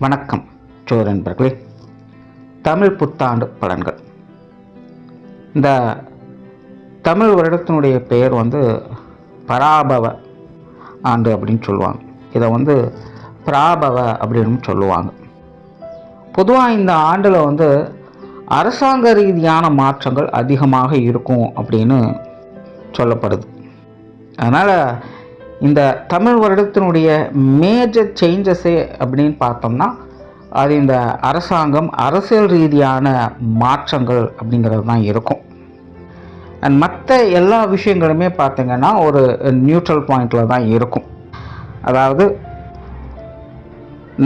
வணக்கம் நண்பர்களே. தமிழ் புத்தாண்டு பலன்கள். இந்த தமிழ் வருடத்தினுடைய பெயர் பராபவ ஆண்டு அப்படின்னு சொல்லுவாங்க. இதை பிராபவ அப்படின்னு சொல்லுவாங்க. பொதுவாக இந்த ஆண்டில் அரசாங்க ரீதியான மாற்றங்கள் அதிகமாக இருக்கும் அப்படின்னு சொல்லப்படுது. அதனால் இந்த தமிழ் வருடத்தினுடைய மேஜர் சேஞ்சஸே அப்படின்னு பார்த்தோம்னா அது இந்த அரசாங்கம் அரசியல் ரீதியான மாற்றங்கள் அப்படிங்கிறது தான் இருக்கும். அண்ட் மற்ற எல்லா விஷயங்களுமே பார்த்திங்கன்னா ஒரு நியூட்ரல் பாயிண்டில் தான் இருக்கும். அதாவது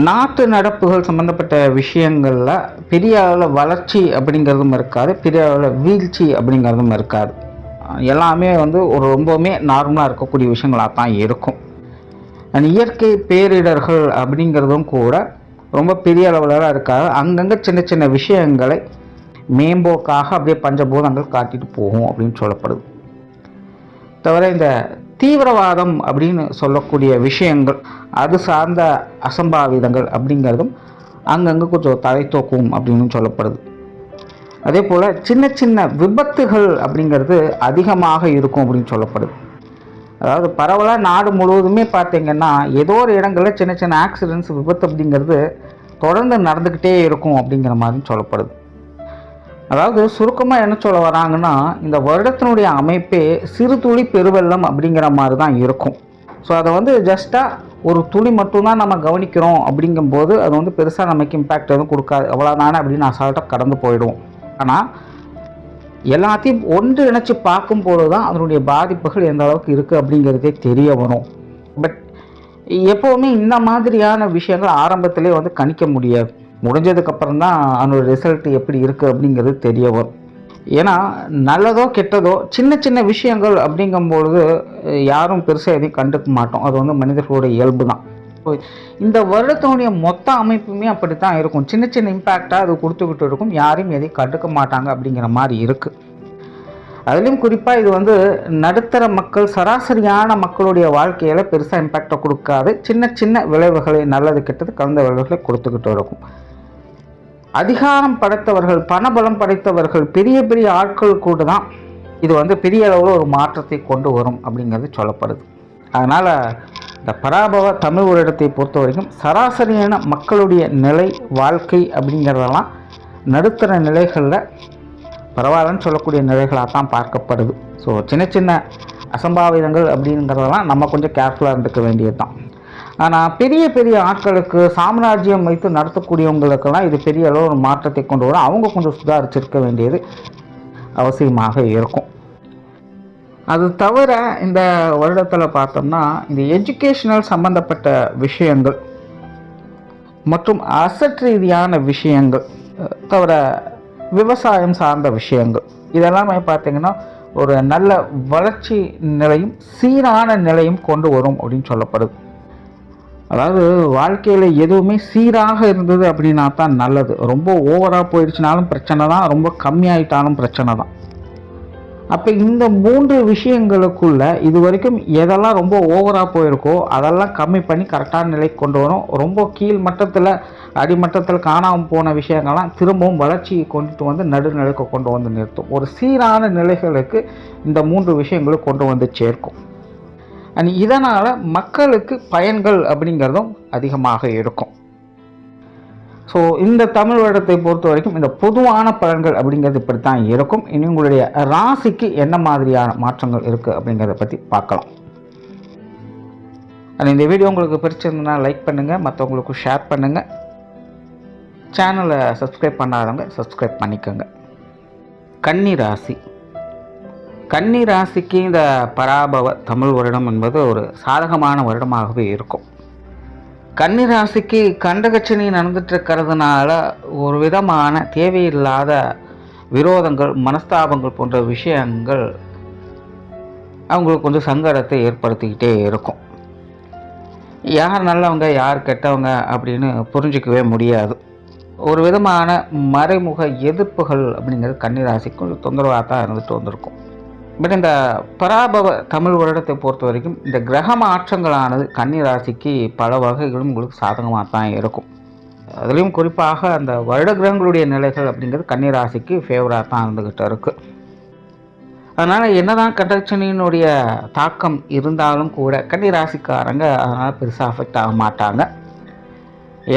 நாட்டு நடப்புகள் சம்மந்தப்பட்ட விஷயங்களில் பெரிய அளவில் வளர்ச்சி அப்படிங்கிறதும் இருக்காது, பெரிய அளவில் வீழ்ச்சி அப்படிங்கிறதும் இருக்காது. எல்லாமே ஒரு ரொம்பவுமே நார்மலாக இருக்கக்கூடிய விஷயங்களாக தான் இருக்கும். அண்ட் இயற்கை பேரிடர்கள் அப்படிங்கிறதும் கூட ரொம்ப பெரிய அளவில் இருக்காது. அங்கங்கே சின்ன சின்ன விஷயங்களை மேம்போக்காக அப்படியே பஞ்சபூதங்கள் காட்டிட்டு போகும் அப்படின்னு சொல்லப்படுது. தவிர இந்த தீவிரவாதம் அப்படின்னு சொல்லக்கூடிய விஷயங்கள், அது சார்ந்த அசம்பாவிதங்கள் அப்படிங்கிறதும் அங்கங்கே கொஞ்சம் தலை தூக்கும் அப்படின்னு சொல்லப்படுது. அதே போல் சின்ன சின்ன விபத்துகள் அப்படிங்கிறது அதிகமாக இருக்கும் அப்படின்னு சொல்லப்படுது. அதாவது பரவலாக நாடு முழுவதுமே பார்த்திங்கன்னா ஏதோ ஒரு இடங்களில் சின்ன சின்ன ஆக்சிடென்ட்ஸ், விபத்து அப்படிங்கிறது தொடர்ந்து நடந்துக்கிட்டே இருக்கும் அப்படிங்கிற மாதிரி சொல்லப்படுது. அதாவது சுருக்கமாக என்ன சொல்ல வராங்கன்னா, இந்த வருடத்தினுடைய அமைப்பே சிறு துளி பெருவெள்ளம் அப்படிங்கிற மாதிரி தான் இருக்கும். ஸோ அதை ஜஸ்ட்டாக ஒரு துளி மட்டும்தான் நம்ம கவனிக்கிறோம் அப்படிங்கும்போது அது பெருசாக நமக்கு இம்பேக்ட் எதுவும் கொடுக்காது, அவ்வளோதானே அப்படின்னு அசால்ட்டாக கடந்து போயிடுவோம். ஆனால் எல்லாத்தையும் ஒன்று இணைச்சி பார்க்கும்போது தான் அதனுடைய பாதிப்புகள் எந்த அளவுக்கு இருக்குது அப்படிங்கிறதே தெரிய வரும். பட் எப்போவுமே இந்த மாதிரியான விஷயங்கள் ஆரம்பத்திலே கணிக்க முடியாது. முடிஞ்சதுக்கப்புறம் தான் அதனோட ரிசல்ட் எப்படி இருக்குது அப்படிங்கிறது தெரிய வரும். ஏன்னா நல்லதோ கெட்டதோ சின்ன சின்ன விஷயங்கள் அப்படிங்கும்பொழுது யாரும் பெருசாக எதையும் கண்டுக்க மாட்டோம். அது மனிதர்களுடைய இயல்பு தான். இந்த வருடத்தினுடைய மொத்த அமைப்புமே அப்படி தான் இருக்கும். சின்ன சின்ன இம்பேக்டாக அது கொடுத்துக்கிட்டு இருக்கும், யாரையும் எதையும் கண்டுக்க மாட்டாங்க அப்படிங்கிற மாதிரி இருக்குது. அதுலேயும் குறிப்பாக இது நடுத்தர மக்கள், சராசரியான மக்களுடைய வாழ்க்கையில் பெருசாக இம்பேக்டை கொடுக்காது. சின்ன சின்ன விளைவுகளை, நல்லது கெட்டது கலந்த விளைவுகளை கொடுத்துக்கிட்டு இருக்கும். அதிகாரம் படைத்தவர்கள், பணபலம் படைத்தவர்கள், பெரிய பெரிய ஆட்கள் கூட தான் இது பெரிய அளவில் ஒரு மாற்றத்தை கொண்டு வரும் அப்படிங்கிறது சொல்லப்படுது. அதனால் இந்த பராபவ தமிழ் வருடத்தை பொறுத்த வரைக்கும் சராசரியான மக்களுடைய நிலை, வாழ்க்கை அப்படிங்கிறதெல்லாம் நடுத்தர நிலைகளில் பரவாயில்லன்னு சொல்லக்கூடிய நிலைகளாக தான் பார்க்கப்படுது. ஸோ சின்ன சின்ன அசம்பாவிதங்கள் அப்படிங்கிறதெல்லாம் நம்ம கொஞ்சம் கேர்ஃபுல்லாக இருந்துக்க வேண்டியது தான். ஆனால் பெரிய பெரிய ஆட்களுக்கு, சாம்ராஜ்யம் வைத்து நடத்தக்கூடியவங்களுக்கெல்லாம் இது பெரிய அளவு ஒரு மாற்றத்தை கொண்டு வரும். அவங்க கொஞ்சம் சுதாரிச்சிருக்க வேண்டியது அவசியமாக இருக்கும். அது தவிர இந்த வருடத்தில் பார்த்தோம்னா இந்த எஜுகேஷனல் சம்பந்தப்பட்ட விஷயங்கள் மற்றும் அசட் ரீதியான விஷயங்கள், தவிர விவசாயம் சார்ந்த விஷயங்கள், இதெல்லாமே பார்த்திங்கன்னா ஒரு நல்ல வளர்ச்சி நிலையும் சீரான நிலையும் கொண்டு வரும் அப்படின்னு சொல்லப்படுது. அதாவது வாழ்க்கையில் எதுவுமே சீராக இருந்தது அப்படின்னா தான் நல்லது. ரொம்ப ஓவராக போயிடுச்சுனாலும் பிரச்சனை தான், ரொம்ப கம்மியாயிட்டாலும் பிரச்சனை தான். அப்போ இந்த 3 விஷயங்களுக்குள்ள இது வரைக்கும் எதெல்லாம் ரொம்ப ஓவராக போயிருக்கோ அதெல்லாம் கம்மி பண்ணி கரெக்டான நிலைக்கு கொண்டு வரும். ரொம்ப கீழ் மட்டத்தில், அடிமட்டத்தில் காணாமல் போன விஷயங்கள்லாம் திரும்பவும் வளர்ச்சியை கொண்டுட்டு நடுநிலைக்கு கொண்டு நிறுத்தும். ஒரு சீரான நிலைகளுக்கு இந்த 3 விஷயங்களும் கொண்டு சேர்க்கும். அண்ட் இதனால் மக்களுக்கு பயன்கள் அப்படிங்கிறதும் அதிகமாக இருக்கும். ஸோ இந்த தமிழ் வருடத்தை பொறுத்த வரைக்கும் இந்த பொதுவான பலன்கள் அப்படிங்கிறது இப்படி தான் இருக்கும். இனி உங்களுடைய ராசிக்கு என்ன மாதிரியான மாற்றங்கள் இருக்குது அப்படிங்கிறத பற்றி பார்க்கலாம். இந்த வீடியோ உங்களுக்கு பிடிச்சிருந்ததுன்னா லைக் பண்ணுங்கள், மற்றவங்களுக்கு ஷேர் பண்ணுங்கள். சேனலை சப்ஸ்கிரைப் பண்ணாதவங்க சப்ஸ்கிரைப் பண்ணிக்கோங்க. கன்னி ராசி. கன்னி ராசிக்கு இந்த பராபவ தமிழ் வருடம் என்பது ஒரு சாதகமான வருடமாகவே இருக்கும். கன்னி ராசிக்கு கண்டகச்சனி நடந்துட்டு இருக்கிறதுனால ஒரு விதமான தேவையில்லாத விரோதங்கள், மனஸ்தாபங்கள் போன்ற விஷயங்கள் அவங்களுக்கு கொஞ்சம் சங்கடத்தை ஏற்படுத்திக்கிட்டே இருக்கும். யார் நல்லவங்க யார் கெட்டவங்க அப்படின்னு புரிஞ்சிக்கவே முடியாது. ஒரு விதமான மறைமுக எதிர்ப்புகள் அப்படிங்கிறது கன்னி ராசிக்கு கொஞ்சம் தொந்தரவாக தான் இருந்துட்டு வந்திருக்கும். பட் இந்த பராபவ தமிழ் வருடத்தை பொறுத்த வரைக்கும் இந்த கிரக மாற்றங்களானது கன்னி ராசிக்கு பல வகைகளும் உங்களுக்கு சாதகமாக தான் இருக்கும். அதுலேயும் குறிப்பாக அந்த வருட கிரகங்களுடைய நிலைகள் அப்படிங்கிறது கன்னிராசிக்கு ஃபேவராக தான் இருந்துக்கிட்டு இருக்குது. அதனால் என்னதான் கண்டச்சனியினுடைய தாக்கம் இருந்தாலும் கூட கன்னிராசிக்காரங்க அதனால் பெருசாக அஃபெக்ட் ஆக மாட்டாங்க.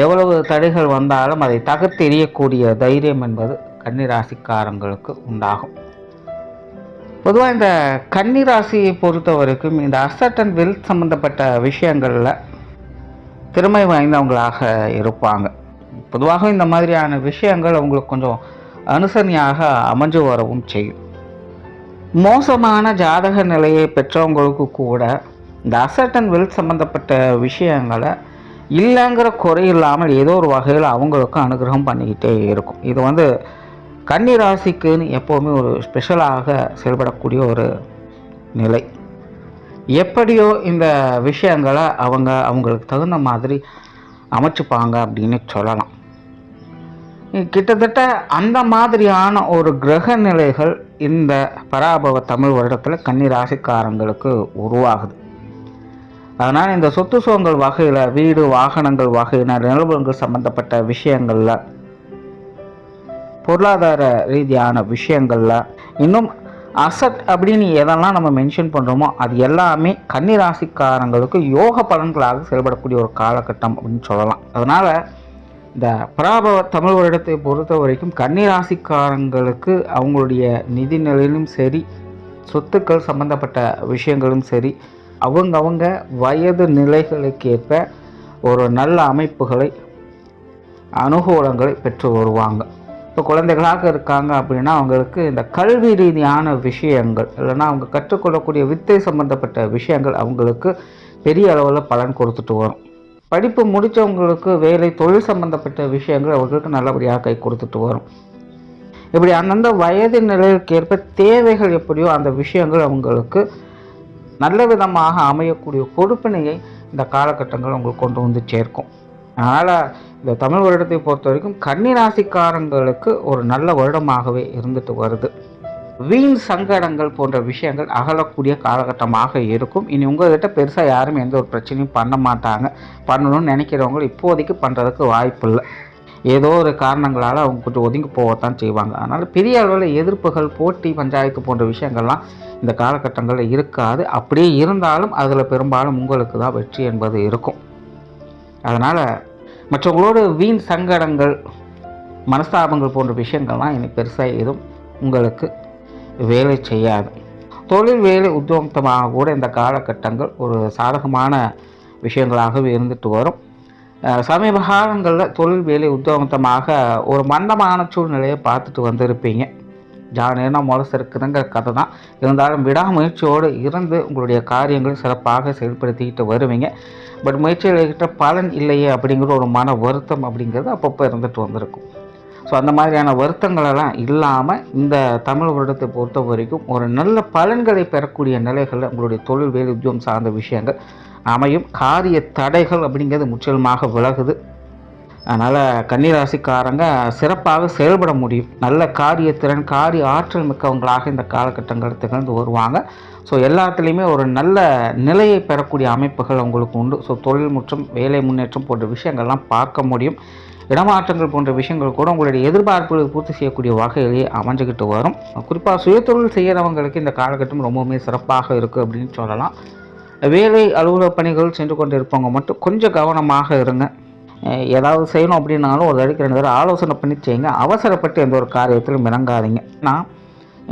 எவ்வளவு தடைகள் வந்தாலும் அதை தகர்த்தெறியக்கூடிய தைரியம் என்பது கன்னிராசிக்காரங்களுக்கு உண்டாகும். பொதுவாக இந்த கன்னிராசியை பொறுத்த வரைக்கும் இந்த அசட் அண்ட் வெல்த் சம்மந்தப்பட்ட விஷயங்களில் திறமை வாய்ந்தவங்களாக இருப்பாங்க. பொதுவாக இந்த மாதிரியான விஷயங்கள் அவங்களுக்கு கொஞ்சம் அனுசரணையாக அமைஞ்சு வரவும் செய்யும். மோசமான ஜாதக நிலையை பெற்றவங்களுக்கு கூட இந்த அசட் அண்ட் வெல்த் சம்மந்தப்பட்ட விஷயங்களை இல்லைங்கிற குறை இல்லாமல் ஏதோ ஒரு வகையில் அவங்களுக்கும் அனுகிரகம் பண்ணிக்கிட்டே இருக்கும். இது கன்னிராசிக்குன்னு எப்போவுமே ஒரு ஸ்பெஷலாக செயல்படக்கூடிய ஒரு நிலை. எப்படியோ இந்த விஷயங்களை அவங்களுக்கு தகுந்த மாதிரி அமைச்சுப்பாங்க அப்படின்னு சொல்லலாம். கிட்டத்தட்ட அந்த மாதிரியான ஒரு கிரக நிலைகள் இந்த பராபவ தமிழ் வருடத்தில் கன்னிராசிக்காரங்களுக்கு உருவாகுது. அதனால் இந்த சொத்து சுகங்கள் வகையில், வீடு வாகனங்கள் வகையினர், நிலவரங்கள் சம்பந்தப்பட்ட விஷயங்களில், பொருளாதார ரீதியான விஷயங்களில், இன்னும் அசட் அப்படின்னு எதெல்லாம் நம்ம மென்ஷன் பண்ணுறோமோ அது எல்லாமே கன்னிராசிக்காரங்களுக்கு யோக பலன்களாக செயல்படக்கூடிய ஒரு காலகட்டம் அப்படின்னு சொல்லலாம். அதனால் இந்த பராபவ தமிழ் வருடத்தை பொறுத்த வரைக்கும் கன்னிராசிக்காரங்களுக்கு அவங்களுடைய நிதி நிலையிலும் சரி, சொத்துக்கள் சம்பந்தப்பட்ட விஷயங்களும் சரி, அவங்க வயது நிலைகளுக்கேற்ப ஒரு நல்ல அமைப்புகளை, அனுகூலங்களை பெற்று வருவாங்க. இப்போ குழந்தைகளாக இருக்காங்க அப்படின்னா அவங்களுக்கு இந்த கல்வி ரீதியான விஷயங்கள் இல்லைன்னா அவங்க கற்றுக்கொள்ளக்கூடிய வித்தை சம்பந்தப்பட்ட விஷயங்கள் அவங்களுக்கு பெரிய அளவில் பலன் கொடுத்துட்டு வரும். படிப்பு முடித்தவங்களுக்கு வேலை, தொழில் சம்பந்தப்பட்ட விஷயங்கள் அவர்களுக்கு நல்லபடியாக கை கொடுத்துட்டு வரும். இப்படி அந்தந்த வயது நிலைக்கேற்ப தேவைகள் எப்படியோ அந்த விஷயங்கள் அவங்களுக்கு நல்ல விதமாக அமையக்கூடிய கொடுப்பினையை இந்த காலகட்டங்கள் உங்களுக்கு கொண்டு வந்து சேர்க்கும். அதனால் இந்த தமிழ் வருடத்தை பொறுத்த வரைக்கும் கன்னிராசிக்காரங்களுக்கு ஒரு நல்ல வருடமாகவே இருந்துட்டு வருது. வீண் சங்கடங்கள் போன்ற விஷயங்கள் அகலக்கூடிய காலகட்டமாக இருக்கும். இனி உங்கள்கிட்ட பெருசாக யாரும் எந்த ஒரு பிரச்சனையும் பண்ண மாட்டாங்க. பண்ணணும்னு நினைக்கிறவங்க இப்போதைக்கு பண்ணுறதுக்கு வாய்ப்பு இல்லை. ஏதோ ஒரு காரணங்களால் அவங்க கொஞ்சம் ஒதுங்கி போகத்தான் செய்வாங்க. அதனால் பெரிய அளவில் எதிர்ப்புகள், போட்டி, பஞ்சாயத்து போன்ற விஷயங்கள்லாம் இந்த காலகட்டங்களில் இருக்காது. அப்படியே இருந்தாலும் அதில் பெரும்பாலும் உங்களுக்கு தான் வெற்றி என்பது இருக்கும். அதனால் மற்றவங்களோட வீண் சங்கடங்கள், மனஸ்தாபங்கள் போன்ற விஷயங்கள்லாம் இனி பெருசாக எதுவும் உங்களுக்கு வேலை செய்யாது. தொழில், வேலை, உத்தியோகமாக கூட இந்த காலகட்டங்கள் ஒரு சாதகமான விஷயங்களாகவே இருந்துட்டு வரும். சமீப காலங்களில் தொழில், வேலை, உத்தியோகமாக ஒரு மந்தமான சூழ்நிலையை பார்த்துட்டு வந்திருப்பீங்க. ஜானேனா முரசு இருக்குதுங்கிற கதை தான். இருந்தாலும் விடாமுயற்சியோடு இருந்து உங்களுடைய காரியங்களை சிறப்பாக செயல்படுத்திக்கிட்டு வருவீங்க. பட் முயற்சிகிட்ட பலன் இல்லையே அப்படிங்கிற ஒரு மன வருத்தம் அப்படிங்கிறது அப்பப்போ இருந்துட்டு வந்திருக்கும். ஸோ அந்த மாதிரியான வருத்தங்களெல்லாம் இல்லாமல் இந்த தமிழ் வருடத்தை பொறுத்த வரைக்கும் ஒரு நல்ல பலன்களை பெறக்கூடிய நிலைகளில் உங்களுடைய தொழில், வேலை, உத்தியோகம் சார்ந்த விஷயங்கள் அமையும். காரிய தடைகள் அப்படிங்கிறது முற்றிலுமாக விலகுது. அதனால் கன்னிராசிக்காரங்க சிறப்பாக செயல்பட முடியும். நல்ல காரியத்திறன், காரிய ஆற்றல் மிக்கவங்களாக இந்த காலகட்டங்கள் திகழ்ந்து வருவாங்க. ஸோ எல்லாத்துலேயுமே ஒரு நல்ல நிலையை பெறக்கூடிய அமைப்புகள் உங்களுக்கு உண்டு. ஸோ தொழில் மற்றும் வேலை முன்னேற்றம் போன்ற விஷயங்கள்லாம் பார்க்க முடியும். இடமாற்றங்கள் போன்ற விஷயங்கள் கூட உங்களுடைய எதிர்பார்ப்புகளை பூர்த்தி செய்யக்கூடிய வகையிலேயே அமைஞ்சுக்கிட்டு வரும். குறிப்பாக சுயதொழில் செய்கிறவங்களுக்கு இந்த காலகட்டம் ரொம்பவுமே சிறப்பாக இருக்குது அப்படின்னு சொல்லலாம். வேலை, அலுவலக பணிகள் சென்று கொண்டு இருப்பவங்க மட்டும் கொஞ்சம் கவனமாக இருங்க. ஏதாவது செய்யணும் அப்படின்னாலும் ஒரு தடவைக்கு 2 தடவை ஆலோசனை பண்ணி செய்யுங்க. அவசரப்பட்டு எந்த ஒரு காரியத்திலும் இறங்காதீங்க. ஏன்னா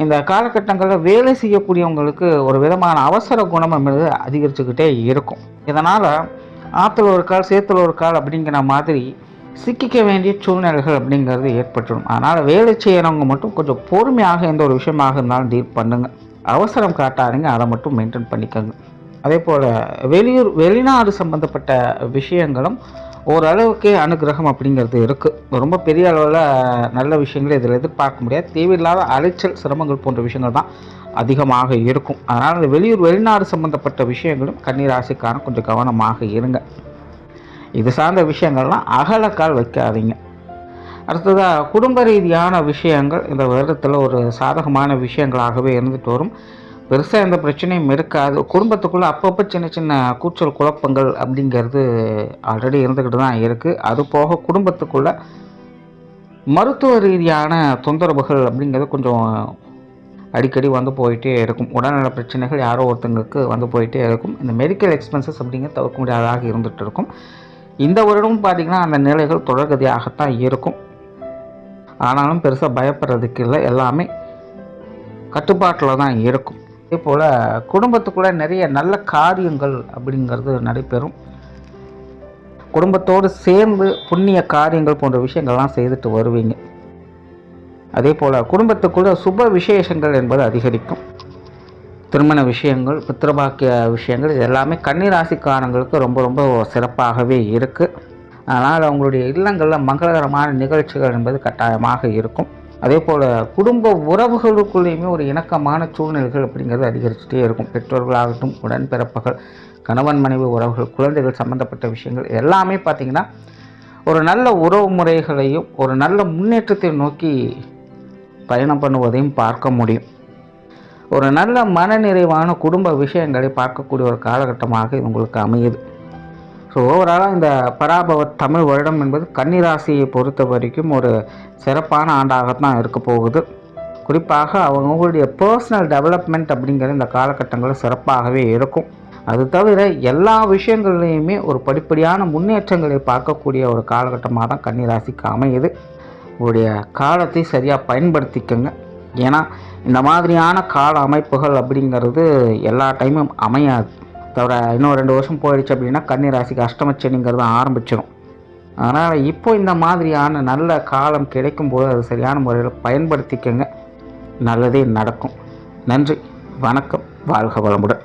இந்த காலகட்டங்களில் வேலை செய்யக்கூடியவங்களுக்கு ஒரு விதமான அவசர குணம் என்பது அதிகரிச்சுக்கிட்டே இருக்கும். இதனால் ஆற்றுல ஒரு கால் சேத்துல ஒரு கால் அப்படிங்கிற மாதிரி சிக்கிக்க வேண்டிய சூழ்நிலைகள் அப்படிங்கிறது ஏற்பட்டுடும். அதனால் வேலை செய்கிறவங்க மட்டும் கொஞ்சம் பொறுமையாக எந்த ஒரு விஷயமாக இருந்தாலும் டீல் பண்ணுங்கள். அவசரம் காட்டாதீங்க, அதை மட்டும் மெயின்டைன் பண்ணிக்கோங்க. அதே போல் வெளிநாடு சம்மந்தப்பட்ட விஷயங்களும் ஓரளவுக்கு அனுகிரகம் அப்படிங்கிறது இருக்குது. ரொம்ப பெரிய அளவில் நல்ல விஷயங்கள் இதில் எதிர்பார்க்க முடியாது. தேவையில்லாத அலைச்சல், சிரமங்கள் போன்ற விஷயங்கள் தான் அதிகமாக இருக்கும். அதனால் இந்த வெளிநாடு சம்மந்தப்பட்ட விஷயங்களும் கன்னிராசிக்காரன் கொஞ்சம் கவனமாக இருங்க. இது சார்ந்த விஷயங்கள்லாம் அகலக்கால் வைக்காதீங்க. அடுத்ததாக குடும்ப ரீதியான விஷயங்கள் இந்த வருடத்தில் ஒரு சாதகமான விஷயங்களாகவே இருந்துட்டு வரும். பெருசாக எந்த பிரச்சனையும் இருக்காது. குடும்பத்துக்குள்ளே அப்பப்போ சின்ன சின்ன கூச்சல் குழப்பங்கள் அப்படிங்கிறது ஆல்ரெடி இருந்துக்கிட்டு தான் இருக்குது. அது போக குடும்பத்துக்குள்ளே மருத்துவ ரீதியான தொந்தரவுகள் அப்படிங்கிறது கொஞ்சம் அடிக்கடி வந்து போயிட்டே இருக்கும். உடல்நல பிரச்சனைகள் யாரோ ஒருத்தங்களுக்கு வந்து போயிட்டே இருக்கும். இந்த மெடிக்கல் எக்ஸ்பென்சஸ் அப்படிங்கிறது தவிர்க்க முடியாததாக இருந்துகிட்டு இருக்கும். இந்த வருடமும் பார்த்திங்கன்னா அந்த நிலைகள் தொடர்கதியாகத்தான் இருக்கும். ஆனாலும் பெருசாக பயப்படுறதுக்கு இல்லை, எல்லாமே கட்டுப்பாட்டில் தான் இருக்கும். அதே போல் குடும்பத்துக்குள்ளே நிறைய நல்ல காரியங்கள் அப்படிங்கிறது நடைபெறும். குடும்பத்தோடு சேர்ந்து புண்ணிய காரியங்கள் போன்ற விஷயங்கள்லாம் செய்துட்டு வருவீங்க. அதே போல் குடும்பத்துக்குள்ளே சுப விசேஷங்கள் என்பது அதிகரிக்கும். திருமண விஷயங்கள், பித்ருபாக்கிய விஷயங்கள், இது எல்லாமே கன்னிராசிக்காரங்களுக்கு ரொம்ப ரொம்ப சிறப்பாகவே இருக்குது. அதனால் அவங்களுடைய இல்லங்களில் மங்களகரமான நிகழ்ச்சிகள் என்பது கட்டாயமாக இருக்கும். அதே போல் குடும்ப உறவுகளுக்குள்ளேயுமே ஒரு இணக்கமான சூழ்நிலைகள் அப்படிங்கிறது அதிகரிச்சுட்டே இருக்கும். பெற்றோர்களாகட்டும், உடன்பிறப்புகள், கணவன் மனைவி உறவுகள், குழந்தைகள் சம்பந்தப்பட்ட விஷயங்கள் எல்லாமே பார்த்திங்கன்னா ஒரு நல்ல உறவு முறைகளையும் ஒரு நல்ல முன்னேற்றத்தை நோக்கி பயணம் பண்ணுவதையும் பார்க்க முடியும். ஒரு நல்ல மனநிறைவான குடும்ப விஷயங்களை பார்க்கக்கூடிய ஒரு காலகட்டமாக இது உங்களுக்கு அமையுது. ஸோ ஓவராலாக இந்த பராபவ தமிழ் வருடம் என்பது கன்னிராசியை பொறுத்த வரைக்கும் ஒரு சிறப்பான ஆண்டாகத்தான் இருக்க போகுது. குறிப்பாக அவங்களுடைய பர்சனல் டெவலப்மெண்ட் அப்படிங்கிற இந்த காலகட்டங்களில் சிறப்பாகவே இருக்கும். அது தவிர எல்லா விஷயங்கள்லையுமே ஒரு படிப்படியான முன்னேற்றங்களை பார்க்கக்கூடிய ஒரு காலகட்டமாக தான் கன்னிராசிக்கு அமையுது. உங்களுடைய காலத்தை சரியாக பயன்படுத்திக்கங்க. ஏன்னா இந்த மாதிரியான கால அமைப்புகள் அப்படிங்கிறது எல்லா டைமும் அமையாது. தவிர இன்னும் 2 வருஷம் போயிடுச்சு அப்படின்னா கன்னிராசிக்கு அஷ்டமச்சனிங்கிறது ஆரம்பிச்சிடும். அதனால் இப்போ இந்த மாதிரியான நல்ல காலம் கிடைக்கும்போது அது சரியான முறையில் பயன்படுத்திக்கங்க. நல்லதே நடக்கும். நன்றி, வணக்கம், வாழ்க வளமுடன்.